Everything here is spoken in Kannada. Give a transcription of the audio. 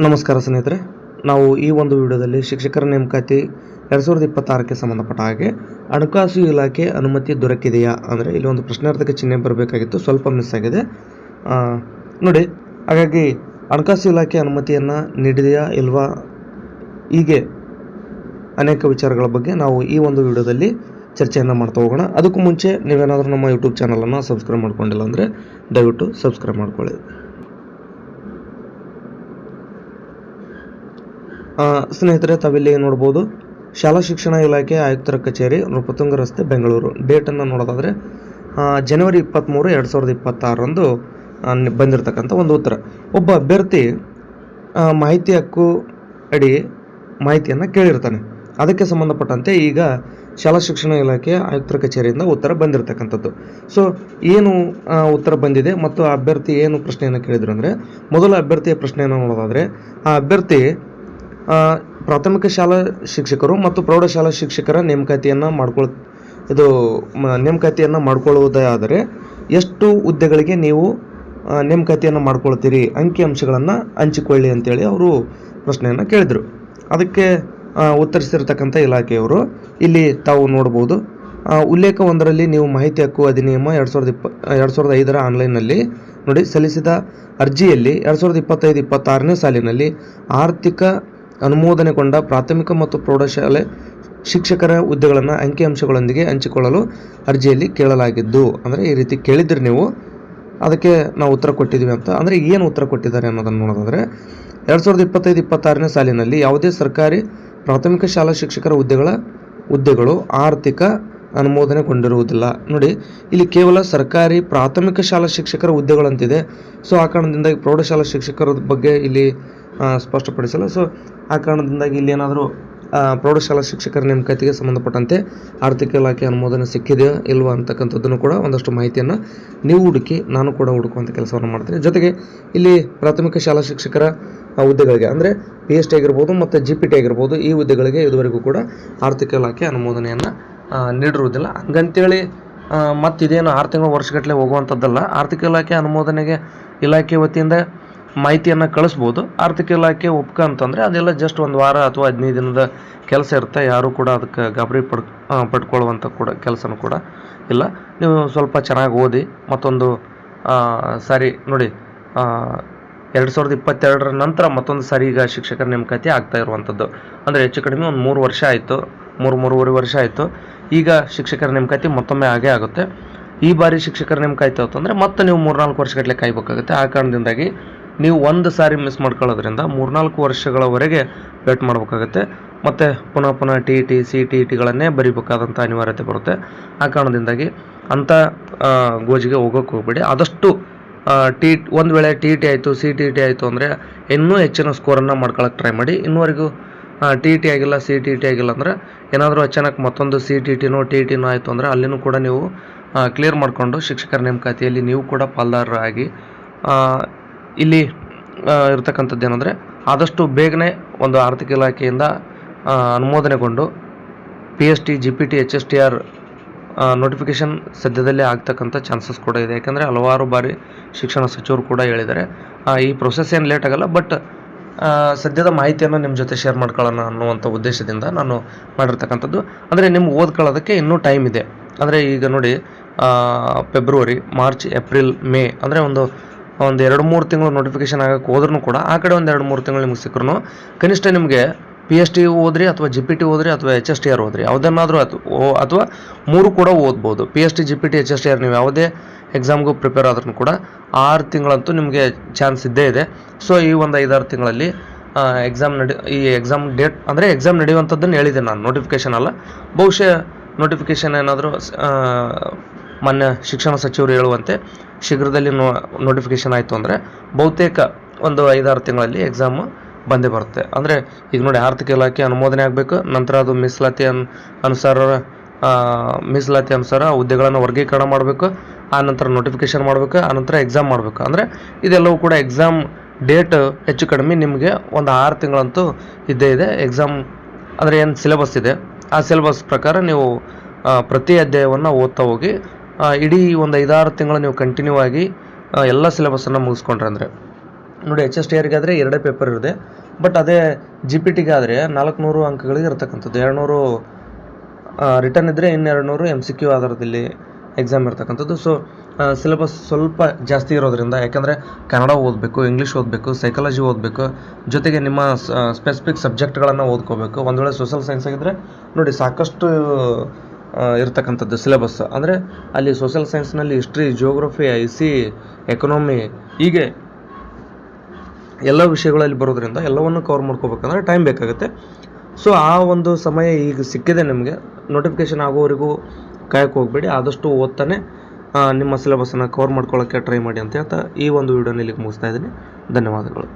ನಮಸ್ಕಾರ ಸ್ನೇಹಿತರೆ, ನಾವು ಈ ಒಂದು ವಿಡಿಯೋದಲ್ಲಿ ಶಿಕ್ಷಕರ ನೇಮಕಾತಿ 2026ಕ್ಕೆ ಸಂಬಂಧಪಟ್ಟ ಹಾಗೆ ಹಣಕಾಸು ಇಲಾಖೆ ಅನುಮತಿ ದೊರಕಿದೆಯಾ ಅಂದರೆ ಇಲ್ಲಿ ಒಂದು ಪ್ರಶ್ನಾರ್ಥಕ ಚಿಹ್ನೆ ಬರಬೇಕಾಗಿತ್ತು, ಸ್ವಲ್ಪ ಮಿಸ್ ಆಗಿದೆ ನೋಡಿ. ಹಾಗಾಗಿ ಹಣಕಾಸು ಇಲಾಖೆ ಅನುಮತಿಯನ್ನು ನೀಡಿದೆಯಾ ಇಲ್ವಾ, ಹೀಗೆ ಅನೇಕ ವಿಚಾರಗಳ ಬಗ್ಗೆ ನಾವು ಈ ಒಂದು ವಿಡಿಯೋದಲ್ಲಿ ಚರ್ಚೆಯನ್ನು ಮಾಡ್ತಾ ಹೋಗೋಣ. ಅದಕ್ಕೂ ಮುಂಚೆ ನೀವೇನಾದರೂ ನಮ್ಮ ಯೂಟ್ಯೂಬ್ ಚಾನಲನ್ನು ಸಬ್ಸ್ಕ್ರೈಬ್ ಮಾಡ್ಕೊಂಡಿಲ್ಲ ಅಂದರೆ ದಯವಿಟ್ಟು ಸಬ್ಸ್ಕ್ರೈಬ್ ಮಾಡ್ಕೊಳ್ಳಿ. ಸ್ನೇಹಿತರೆ, ತಾವಿಲ್ಲಿ ನೋಡ್ಬೋದು ಶಾಲಾ ಶಿಕ್ಷಣ ಇಲಾಖೆ ಆಯುಕ್ತರ ಕಚೇರಿ, ನೃಪತುಂಗ ರಸ್ತೆ, ಬೆಂಗಳೂರು. ಡೇಟನ್ನು ನೋಡೋದಾದರೆ ಜನವರಿ 23, 2026ರಂದು ಬಂದಿರತಕ್ಕಂಥ ಒಂದು ಉತ್ತರ. ಒಬ್ಬ ಅಭ್ಯರ್ಥಿ ಮಾಹಿತಿ ಹಕ್ಕು ಅಡಿ ಮಾಹಿತಿಯನ್ನು ಕೇಳಿರ್ತಾನೆ. ಅದಕ್ಕೆ ಸಂಬಂಧಪಟ್ಟಂತೆ ಈಗ ಶಾಲಾ ಶಿಕ್ಷಣ ಇಲಾಖೆ ಆಯುಕ್ತರ ಕಚೇರಿಯಿಂದ ಉತ್ತರ ಬಂದಿರತಕ್ಕಂಥದ್ದು. ಸೊ ಏನು ಉತ್ತರ ಬಂದಿದೆ ಮತ್ತು ಆ ಅಭ್ಯರ್ಥಿ ಏನು ಪ್ರಶ್ನೆಯನ್ನು ಕೇಳಿದ್ರು ಅಂದರೆ, ಮೊದಲ ಅಭ್ಯರ್ಥಿಯ ಪ್ರಶ್ನೆಯನ್ನು ನೋಡೋದಾದರೆ ಆ ಅಭ್ಯರ್ಥಿ ಪ್ರಾಥಮಿಕ ಶಾಲಾ ಶಿಕ್ಷಕರು ಮತ್ತು ಪ್ರೌಢಶಾಲಾ ಶಿಕ್ಷಕರ ನೇಮಕಾತಿಯನ್ನು ಮಾಡಿಕೊಳ್ಳುವುದೇ ಆದರೆ ಎಷ್ಟು ಹುದ್ದೆಗಳಿಗೆ ನೀವು ನೇಮಕಾತಿಯನ್ನು ಮಾಡ್ಕೊಳ್ತೀರಿ, ಅಂಕಿಅಂಶಗಳನ್ನು ಹಂಚಿಕೊಳ್ಳಿ ಅಂತೇಳಿ ಅವರು ಪ್ರಶ್ನೆಯನ್ನು ಕೇಳಿದರು. ಅದಕ್ಕೆ ಉತ್ತರಿಸಿರ್ತಕ್ಕಂಥ ಇಲಾಖೆಯವರು ಇಲ್ಲಿ ತಾವು ನೋಡ್ಬೋದು, ಉಲ್ಲೇಖ 1ರಲ್ಲಿ ನೀವು ಮಾಹಿತಿ ಹಕ್ಕು ಅಧಿನಿಯಮ 2005 ಆನ್ಲೈನ್ನಲ್ಲಿ ನೋಡಿ ಸಲ್ಲಿಸಿದ ಅರ್ಜಿಯಲ್ಲಿ 2025-26ನೇ ಸಾಲಿನಲ್ಲಿ ಆರ್ಥಿಕ ಅನುಮೋದನೆಗೊಂಡ ಪ್ರಾಥಮಿಕ ಮತ್ತು ಪ್ರೌಢಶಾಲೆ ಶಿಕ್ಷಕರ ಹುದ್ದೆಗಳನ್ನು ಅಂಕಿಅಂಶಗಳೊಂದಿಗೆ ಹಂಚಿಕೊಳ್ಳಲು ಅರ್ಜಿಯಲ್ಲಿ ಕೇಳಲಾಗಿದ್ದು, ಅಂದರೆ ಈ ರೀತಿ ಕೇಳಿದ್ರಿ ನೀವು, ಅದಕ್ಕೆ ನಾವು ಉತ್ತರ ಕೊಟ್ಟಿದ್ದೀವಿ ಅಂತ. ಅಂದರೆ ಏನು ಉತ್ತರ ಕೊಟ್ಟಿದ್ದಾರೆ ಅನ್ನೋದನ್ನು ನೋಡೋದಾದರೆ 2025-26ನೇ ಸಾಲಿನಲ್ಲಿ ಯಾವುದೇ ಸರ್ಕಾರಿ ಪ್ರಾಥಮಿಕ ಶಾಲಾ ಶಿಕ್ಷಕರ ಹುದ್ದೆಗಳು ಆರ್ಥಿಕ ಅನುಮೋದನೆಗೊಂಡಿರುವುದಿಲ್ಲ. ನೋಡಿ, ಇಲ್ಲಿ ಕೇವಲ ಸರ್ಕಾರಿ ಪ್ರಾಥಮಿಕ ಶಾಲಾ ಶಿಕ್ಷಕರ ಹುದ್ದೆಗಳಂತಿದೆ. ಸೊ ಆ ಕಾರಣದಿಂದಾಗಿ ಪ್ರೌಢಶಾಲಾ ಶಿಕ್ಷಕರ ಬಗ್ಗೆ ಇಲ್ಲಿ ಸ್ಪಷ್ಟಪಡಿಸಲ್ಲ. ಸೊ ಆ ಕಾರಣದಿಂದಾಗಿ ಇಲ್ಲಿ ಏನಾದರೂ ಪ್ರೌಢಶಾಲಾ ಶಿಕ್ಷಕರ ನೇಮಕಾತಿಗೆ ಸಂಬಂಧಪಟ್ಟಂತೆ ಆರ್ಥಿಕ ಇಲಾಖೆ ಅನುಮೋದನೆ ಸಿಕ್ಕಿದೆಯಾ ಇಲ್ವಾ ಅಂತಕ್ಕಂಥದ್ದನ್ನು ಕೂಡ ಒಂದಷ್ಟು ಮಾಹಿತಿಯನ್ನು ನೀವು ಹುಡುಕಿ, ನಾನು ಕೂಡ ಹುಡುಕುವಂಥ ಕೆಲಸವನ್ನು ಮಾಡ್ತೀನಿ. ಜೊತೆಗೆ ಇಲ್ಲಿ ಪ್ರಾಥಮಿಕ ಶಾಲಾ ಶಿಕ್ಷಕರ ಹುದ್ದೆಗಳಿಗೆ ಅಂದರೆ PST ಆಗಿರ್ಬೋದು ಮತ್ತು GPT ಆಗಿರ್ಬೋದು, ಈ ಹುದ್ದೆಗಳಿಗೆ ಇದುವರೆಗೂ ಕೂಡ ಆರ್ಥಿಕ ಇಲಾಖೆ ಅನುಮೋದನೆಯನ್ನು ನೀಡಿರುವುದಿಲ್ಲ. ಹಂಗಂತೇಳಿ ಮತ್ತಿದೇನು 6 ತಿಂಗಳು ವರ್ಷಗಟ್ಟಲೆ ಹೋಗುವಂಥದ್ದಲ್ಲ. ಆರ್ಥಿಕ ಇಲಾಖೆ ಅನುಮೋದನೆಗೆ ಇಲಾಖೆ ವತಿಯಿಂದ ಮಾಹಿತಿಯನ್ನು ಕಳಿಸ್ಬೋದು. ಆರ್ಥಿಕ ಇಲಾಖೆ ಒಪ್ಕ ಅಂತಂದರೆ ಅದೆಲ್ಲ ಜಸ್ಟ್ ಒಂದು ವಾರ ಅಥವಾ 15 ದಿನದ ಕೆಲಸ ಇರುತ್ತೆ. ಯಾರೂ ಕೂಡ ಅದಕ್ಕೆ ಗಾಬರಿ ಪಡ್ಕೊಳ್ಳುವಂಥ ಕೂಡ ಕೆಲಸನೂ ಕೂಡ ಇಲ್ಲ. ನೀವು ಸ್ವಲ್ಪ ಚೆನ್ನಾಗಿ ಓದಿ ಮತ್ತೊಂದು ಸಾರಿ ನೋಡಿ, 2022ರ ನಂತರ ಮತ್ತೊಂದು ಸಾರಿ ಈಗ ಶಿಕ್ಷಕರ ನೇಮಕಾತಿ ಆಗ್ತಾ ಇರುವಂಥದ್ದು. ಅಂದರೆ ಹೆಚ್ಚು ಕಡಿಮೆ ಒಂದು 3 ವರ್ಷ ಆಯಿತು, 3-3.5 ವರ್ಷ ಆಯಿತು. ಈಗ ಶಿಕ್ಷಕರ ನೇಮಕಾತಿ ಮತ್ತೊಮ್ಮೆ ಆಗೇ ಆಗುತ್ತೆ. ಈ ಬಾರಿ ಶಿಕ್ಷಕರ ನೇಮಕಾತಿ ಅಂತಂದರೆ ಮತ್ತೆ ನೀವು 3-4 ವರ್ಷಗಟ್ಟಲೆ ಕಾಯಬೇಕಾಗುತ್ತೆ. ಆ ಕಾರಣದಿಂದಾಗಿ ನೀವು ಒಂದು ಸಾರಿ ಮಿಸ್ ಮಾಡ್ಕೊಳ್ಳೋದ್ರಿಂದ 3-4 ವರ್ಷಗಳವರೆಗೆ ವೇಟ್ ಮಾಡಬೇಕಾಗುತ್ತೆ. ಮತ್ತು ಪುನಃ TET CTETಗಳನ್ನೇ ಬರೀಬೇಕಾದಂಥ ಅನಿವಾರ್ಯತೆ ಬರುತ್ತೆ. ಆ ಕಾರಣದಿಂದಾಗಿ ಅಂಥ ಗೋಜಿಗೆ ಹೋಗೋಕ್ಕೆ ಹೋಗಬೇಡಿ. ಆದಷ್ಟು ಒಂದು ವೇಳೆ TET ಆಯಿತು CTET ಆಯಿತು ಅಂದರೆ ಇನ್ನೂ ಹೆಚ್ಚಿನ ಸ್ಕೋರನ್ನು ಮಾಡ್ಕೊಳ್ಳೋಕೆ ಟ್ರೈ ಮಾಡಿ. ಇನ್ನೂವರೆಗೂ TET ಆಗಿಲ್ಲ CTET ಆಗಿಲ್ಲ ಅಂದರೆ ಏನಾದರೂ ಅಚಾನಕ್ ಮತ್ತೊಂದು CTETನೋ TETನೋ ಆಯಿತು ಅಂದರೆ ಅಲ್ಲಿನೂ ಕೂಡ ನೀವು ಕ್ಲಿಯರ್ ಮಾಡಿಕೊಂಡು ಶಿಕ್ಷಕರ ನೇಮಕಾತಿಯಲ್ಲಿ ನೀವು ಕೂಡ ಪಾಲ್ದಾರರಾಗಿ ಇಲ್ಲಿ ಇರ್ತಕ್ಕಂಥದ್ದು ಏನಂದರೆ ಆದಷ್ಟು ಬೇಗನೆ ಒಂದು ಆರ್ಥಿಕ ಇಲಾಖೆಯಿಂದ ಅನುಮೋದನೆಗೊಂಡು PST GPT HSTR ನೋಟಿಫಿಕೇಷನ್ ಸದ್ಯದಲ್ಲೇ ಆಗ್ತಕ್ಕಂಥ ಚಾನ್ಸಸ್ ಕೂಡ ಇದೆ. ಯಾಕೆಂದರೆ ಹಲವಾರು ಬಾರಿ ಶಿಕ್ಷಣ ಸಚಿವರು ಕೂಡ ಹೇಳಿದ್ದಾರೆ ಈ ಪ್ರೊಸೆಸ್ ಏನು ಲೇಟ್ ಆಗಲ್ಲ, ಬಟ್ ಸದ್ಯದ ಮಾಹಿತಿಯನ್ನು ನಿಮ್ಮ ಜೊತೆ ಶೇರ್ ಮಾಡ್ಕೊಳ್ಳೋಣ ಅನ್ನುವಂಥ ಉದ್ದೇಶದಿಂದ ನಾನು ಮಾಡಿರ್ತಕ್ಕಂಥದ್ದು. ಅಂದರೆ ನಿಮ್ಗೆ ಓದ್ಕೊಳ್ಳೋದಕ್ಕೆ ಇನ್ನೂ ಟೈಮ್ ಇದೆ. ಅಂದರೆ ಈಗ ನೋಡಿ, ಫೆಬ್ರವರಿ, ಮಾರ್ಚ್, ಏಪ್ರಿಲ್, ಮೇ ಅಂದರೆ ಒಂದು 2-3 ತಿಂಗಳು ನೋಟಿಫಿಕೇಷನ್ ಆಗೋಕ್ಕೆ ಹೋದ್ರೂ ಕೂಡ ಆ ಕಡೆ ಒಂದು 2-3 ತಿಂಗಳು ನಿಮ್ಗೆ ಸಿಕ್ಕರೂ ಕನಿಷ್ಠ ನಿಮಗೆ PST ಓದ್ರಿ ಅಥವಾ GPT ಓದ್ರಿ ಅಥವಾ HSTR ಓದ್ರಿ, ಯಾವುದನ್ನಾದರೂ ಅಥವಾ 3 ಕೂಡ ಓದ್ಬೋದು. PST GPT HSTR ನೀವು ಯಾವುದೇ ಎಕ್ಸಾಮ್ಗೂ ಪ್ರಿಪೇರ್ ಆದ್ರೂ ಕೂಡ 6 ತಿಂಗಳಂತೂ ನಿಮಗೆ ಚಾನ್ಸ್ ಇದ್ದೇ ಇದೆ. ಸೊ ಈ ಒಂದು 5-6 ತಿಂಗಳಲ್ಲಿ ಈ ಎಕ್ಸಾಮ್ ಡೇಟ್ ಅಂದರೆ ಎಕ್ಸಾಮ್ ನಡೆಯುವಂಥದ್ದನ್ನು ಹೇಳಿದೆ ನಾನು, ನೋಟಿಫಿಕೇಷನ್ ಅಲ್ಲ. ಬಹುಶಃ ನೋಟಿಫಿಕೇಷನ್ ಏನಾದರೂ ಮಾನ್ಯ ಶಿಕ್ಷಣ ಸಚಿವರು ಹೇಳುವಂತೆ ಶೀಘ್ರದಲ್ಲಿ ನೋಟಿಫಿಕೇಷನ್ ಆಯಿತು ಅಂದರೆ ಬಹುತೇಕ ಒಂದು 5-6 ತಿಂಗಳಲ್ಲಿ ಎಕ್ಸಾಮು ಬಂದೇ ಬರುತ್ತೆ. ಅಂದರೆ ಈಗ ನೋಡಿ, ಆರ್ಥಿಕ ಇಲಾಖೆ ಅನುಮೋದನೆ ಆಗಬೇಕು, ನಂತರ ಅದು ಮೀಸಲಾತಿ ಅನುಸಾರ ಹುದ್ದೆಗಳನ್ನು ವರ್ಗೀಕರಣ ಮಾಡಬೇಕು, ಆ ನಂತರ ನೋಟಿಫಿಕೇಷನ್ ಮಾಡಬೇಕು, ಆ ನಂತರ ಎಕ್ಸಾಮ್ ಮಾಡಬೇಕು. ಅಂದರೆ ಇದೆಲ್ಲವೂ ಕೂಡ ಎಕ್ಸಾಮ್ ಡೇಟ್ ಹೆಚ್ಚು ಕಡಿಮೆ ನಿಮಗೆ ಒಂದು 6 ತಿಂಗಳಂತೂ ಇದ್ದೇ ಇದೆ. ಎಕ್ಸಾಮ್ ಅಂದರೆ ಏನು ಸಿಲೆಬಸ್ ಇದೆ ಆ ಸಿಲೆಬಸ್ ಪ್ರಕಾರ ನೀವು ಪ್ರತಿ ಅಧ್ಯಾಯವನ್ನು ಓದ್ತಾ ಹೋಗಿ ಇಡೀ ಒಂದು 5-6 ತಿಂಗಳು ನೀವು ಕಂಟಿನ್ಯೂ ಆಗಿ ಎಲ್ಲ ಸಿಲೆಬಸ್ಸನ್ನು ಮುಗಿಸ್ಕೊಂಡ್ರೆ ಅಂದರೆ ನೋಡಿ HSTRಗೆ ಆದರೆ 2 ಪೇಪರ್ ಇರುತ್ತೆ. ಬಟ್ ಅದೇ GPT ಆದರೆ 400 ಅಂಕಗಳಿಗೆ ಇರತಕ್ಕಂಥದ್ದು. 200 ರಿಟರ್ನ್ ಇದ್ದರೆ ಇನ್ನು 200 MCQ ಆಧಾರದಲ್ಲಿ ಎಕ್ಸಾಮ್ ಇರ್ತಕ್ಕಂಥದ್ದು. ಸೊ ಸಿಲೆಬಸ್ ಸ್ವಲ್ಪ ಜಾಸ್ತಿ ಇರೋದ್ರಿಂದ, ಯಾಕೆಂದರೆ ಕನ್ನಡ ಓದಬೇಕು, ಇಂಗ್ಲೀಷ್ ಓದಬೇಕು, ಸೈಕಾಲಜಿ ಓದಬೇಕು, ಜೊತೆಗೆ ನಿಮ್ಮ ಸ್ಪೆಸಿಫಿಕ್ ಸಬ್ಜೆಕ್ಟ್ಗಳನ್ನು ಓದ್ಕೋಬೇಕು. ಒಂದು ವೇಳೆ ಸೋಷಲ್ ಸೈನ್ಸ್ ಆಗಿದ್ದರೆ ನೋಡಿ ಸಾಕಷ್ಟು ಇರ್ತಕ್ಕಂಥದ್ದು ಸಿಲೆಬಸ್. ಅಂದರೆ ಅಲ್ಲಿ ಸೋಷಲ್ ಸೈನ್ಸ್ನಲ್ಲಿ ಹಿಸ್ಟ್ರಿ, ಜಿಯೋಗ್ರಫಿ, IC, ಎಕನಾಮಿ, ಹೀಗೆ ಎಲ್ಲ ವಿಷಯಗಳಲ್ಲಿ ಬರೋದ್ರಿಂದ ಎಲ್ಲವನ್ನು ಕವರ್ ಮಾಡ್ಕೋಬೇಕಂದ್ರೆ ಟೈಮ್ ಬೇಕಾಗುತ್ತೆ. ಸೊ ಆ ಒಂದು ಸಮಯ ಈಗ ಸಿಕ್ಕಿದೆ ನಿಮಗೆ. ನೋಟಿಫಿಕೇಷನ್ ಆಗೋವರೆಗೂ ಕಾಯಕ್ಕೆ ಹೋಗಬೇಡಿ, ಆದಷ್ಟು ಓದ್ತಾನೆ ನಿಮ್ಮ ಸಿಲೆಬಸ್ಸನ್ನು ಕವರ್ ಮಾಡ್ಕೊಳ್ಳೋಕ್ಕೆ ಟ್ರೈ ಮಾಡಿ ಅಂತ ಹೇಳ್ತಾ ಈ ಒಂದು ವಿಡಿಯೋನ ಇಲ್ಲಿಗೆ ಮುಗಿಸ್ತಾ ಇದ್ದೀನಿ. ಧನ್ಯವಾದಗಳು.